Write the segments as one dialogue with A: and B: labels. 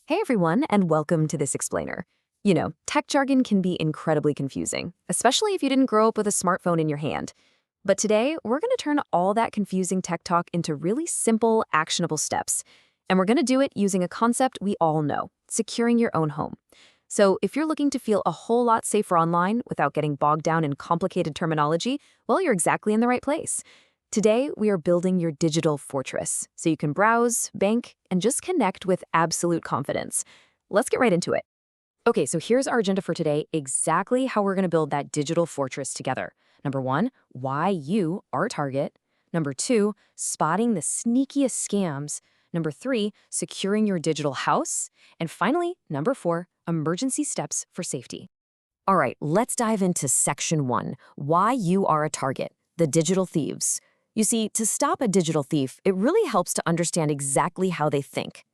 A: Hey everyone, and welcome to this explainer. Tech jargon can be incredibly confusing, especially if you didn't grow up with a smartphone in your hand. But today, we're going to turn all that confusing tech talk into really simple, actionable steps. And we're going to do it using a concept we all know, securing your own home. So if you're looking to feel a whole lot safer online without getting bogged down in complicated terminology, well, you're exactly in the right place. Today, we are building your digital fortress so you can browse, bank, and just connect with absolute confidence. Let's get right into it. Okay, so here's our agenda for today, exactly how we're going to build that digital fortress together. Number one, why you are a target. Number two, spotting the sneakiest scams. Number three, securing your digital house. And finally, number four, emergency steps for safety. All right, let's dive into section one, why you are a target, the digital thieves. You see, to stop a digital thief, it really helps to understand exactly how they think.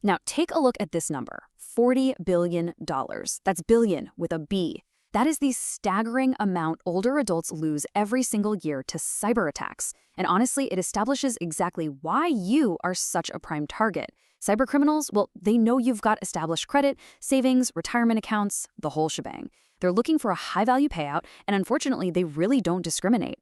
A: Now, take a look at this number, $40 billion. That's billion with a B. That is the staggering amount older adults lose every single year to cyber attacks. And honestly, it establishes exactly why you are such a prime target. Cyber criminals, well, they know you've got established credit, savings, retirement accounts, the whole shebang. They're looking for a high-value payout, and unfortunately, they really don't discriminate.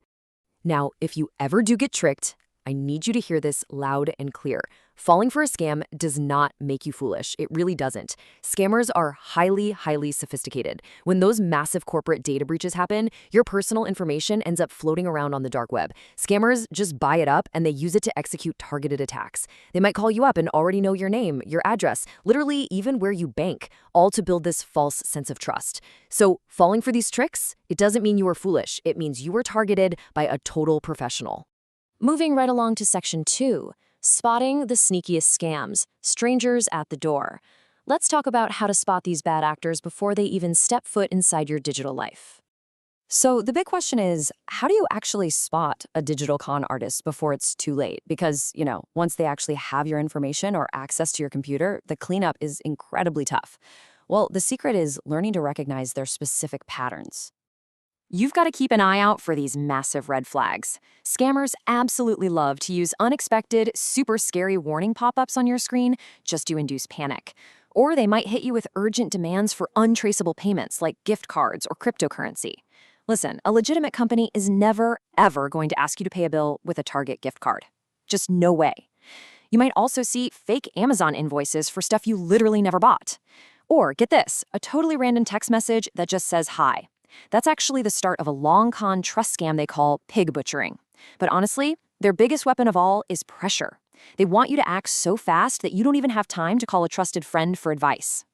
A: Now, if you ever do get tricked, I need you to hear this loud and clear. Falling for a scam does not make you foolish. It really doesn't. Scammers are highly, highly sophisticated. When those massive corporate data breaches happen, your personal information ends up floating around on the dark web. Scammers just buy it up and they use it to execute targeted attacks. They might call you up and already know your name, your address, literally even where you bank, all to build this false sense of trust. So, falling for these tricks, it doesn't mean you were foolish. It means you were targeted by a total professional. Moving right along to section two, spotting the sneakiest scams, strangers at the door. Let's talk about how to spot these bad actors before they even step foot inside your digital life. So the big question is, how do you actually spot a digital con artist before it's too late? Because, once they actually have your information or access to your computer, the cleanup is incredibly tough. Well, the secret is learning to recognize their specific patterns. You've got to keep an eye out for these massive red flags. Scammers absolutely love to use unexpected, super scary warning pop-ups on your screen just to induce panic. Or they might hit you with urgent demands for untraceable payments like gift cards or cryptocurrency. Listen, a legitimate company is never, ever going to ask you to pay a bill with a Target gift card. Just no way. You might also see fake Amazon invoices for stuff you literally never bought. Or, get this, a totally random text message that just says hi. That's actually the start of a long-con trust scam they call pig butchering. But honestly, their biggest weapon of all is pressure. They want you to act so fast that you don't even have time to call a trusted friend for advice.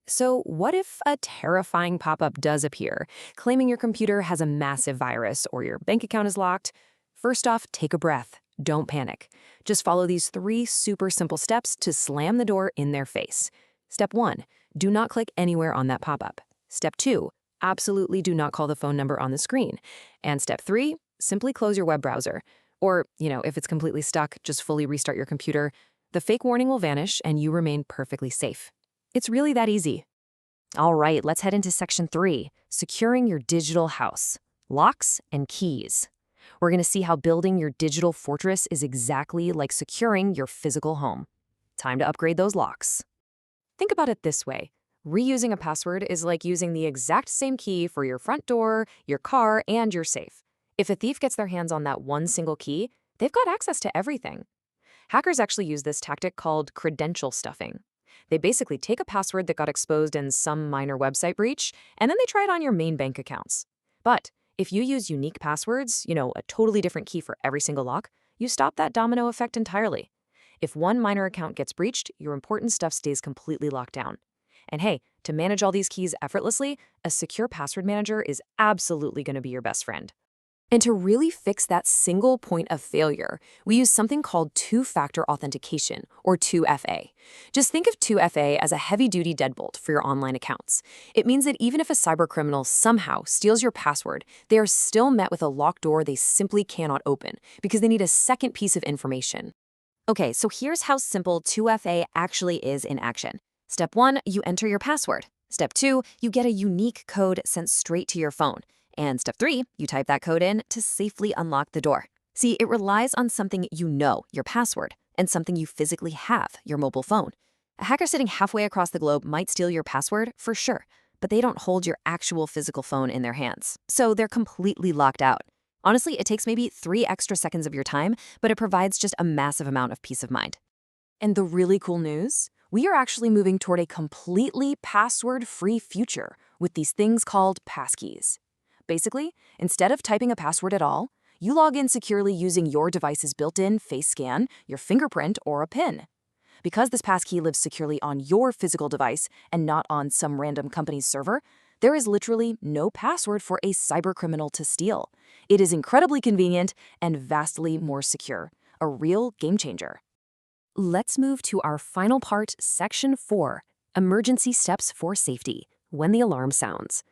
A: So what if a terrifying pop-up does appear, claiming your computer has a massive virus or your bank account is locked? First off, take a breath. Don't panic. Just follow these 3 super simple steps to slam the door in their face. Step 1, do not click anywhere on that pop-up. Step 2, absolutely do not call the phone number on the screen. And step 3, simply close your web browser. Or, if it's completely stuck, just fully restart your computer. The fake warning will vanish and you remain perfectly safe. It's really that easy. All right, let's head into section 3, securing your digital house, locks and keys. We're going to see how building your digital fortress is exactly like securing your physical home. Time to upgrade those locks. Think about it this way. Reusing a password is like using the exact same key for your front door, your car, and your safe. If a thief gets their hands on that one single key, they've got access to everything. Hackers actually use this tactic called credential stuffing. They basically take a password that got exposed in some minor website breach, and then they try it on your main bank accounts. But if you use unique passwords, a totally different key for every single lock, you stop that domino effect entirely. If one minor account gets breached, your important stuff stays completely locked down. And hey, to manage all these keys effortlessly, a secure password manager is absolutely going to be your best friend. And to really fix that single point of failure, we use something called two-factor authentication, or 2FA. Just think of 2FA as a heavy-duty deadbolt for your online accounts. It means that even if a cybercriminal somehow steals your password, they are still met with a locked door they simply cannot open because they need a second piece of information. Okay, so here's how simple 2FA actually is in action. Step 1, you enter your password. Step 2, you get a unique code sent straight to your phone. And step 3, you type that code in to safely unlock the door. See, it relies on something you know, your password, and something you physically have, your mobile phone. A hacker sitting halfway across the globe might steal your password, for sure, but they don't hold your actual physical phone in their hands, so they're completely locked out. Honestly, it takes maybe 3 extra seconds of your time, but it provides just a massive amount of peace of mind. And the really cool news? We are actually moving toward a completely password-free future with these things called passkeys. Basically, instead of typing a password at all, you log in securely using your device's built-in face scan, your fingerprint, or a PIN. Because this passkey lives securely on your physical device and not on some random company's server, there is literally no password for a cybercriminal to steal. It is incredibly convenient and vastly more secure. A real game changer. Let's move to our final part, Section 4, Emergency Steps for Safety, when the alarm sounds.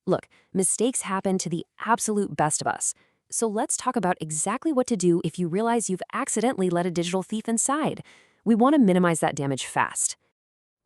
A: Look, mistakes happen to the absolute best of us. So let's talk about exactly what to do if you realize you've accidentally let a digital thief inside. We want to minimize that damage fast.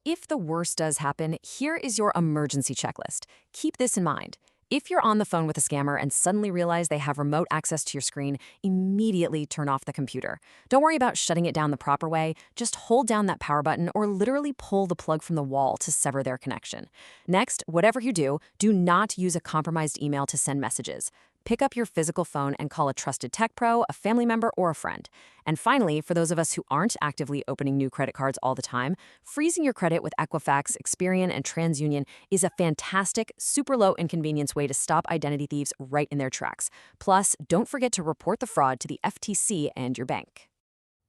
A: If the worst does happen, here is your emergency checklist. Keep this in mind. If you're on the phone with a scammer and suddenly realize they have remote access to your screen, immediately turn off the computer. Don't worry about shutting it down the proper way. Just hold down that power button or literally pull the plug from the wall to sever their connection. Next, whatever you do, do not use a compromised email to send messages. Pick up your physical phone and call a trusted tech pro, a family member, or a friend. And finally, for those of us who aren't actively opening new credit cards all the time, freezing your credit with Equifax, Experian, and TransUnion is a fantastic, super low inconvenience way to stop identity thieves right in their tracks. Plus, don't forget to report the fraud to the FTC and your bank.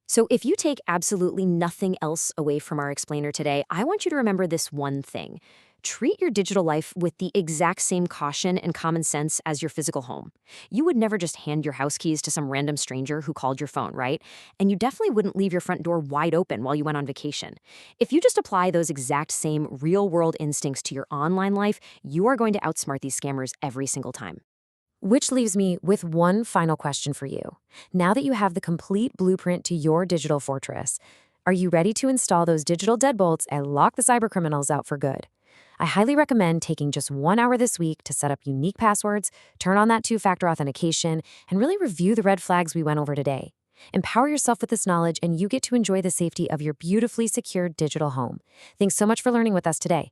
A: So if you take absolutely nothing else away from our explainer today, I want you to remember this one thing. Treat your digital life with the exact same caution and common sense as your physical home. You would never just hand your house keys to some random stranger who called your phone, right? And you definitely wouldn't leave your front door wide open while you went on vacation. If you just apply those exact same real-world instincts to your online life, you are going to outsmart these scammers every single time. Which leaves me with one final question for you. Now that you have the complete blueprint to your digital fortress, are you ready to install those digital deadbolts and lock the cybercriminals out for good? I highly recommend taking just 1 hour this week to set up unique passwords, turn on that two-factor authentication, and really review the red flags we went over today. Empower yourself with this knowledge, and you get to enjoy the safety of your beautifully secured digital home. Thanks so much for learning with us today.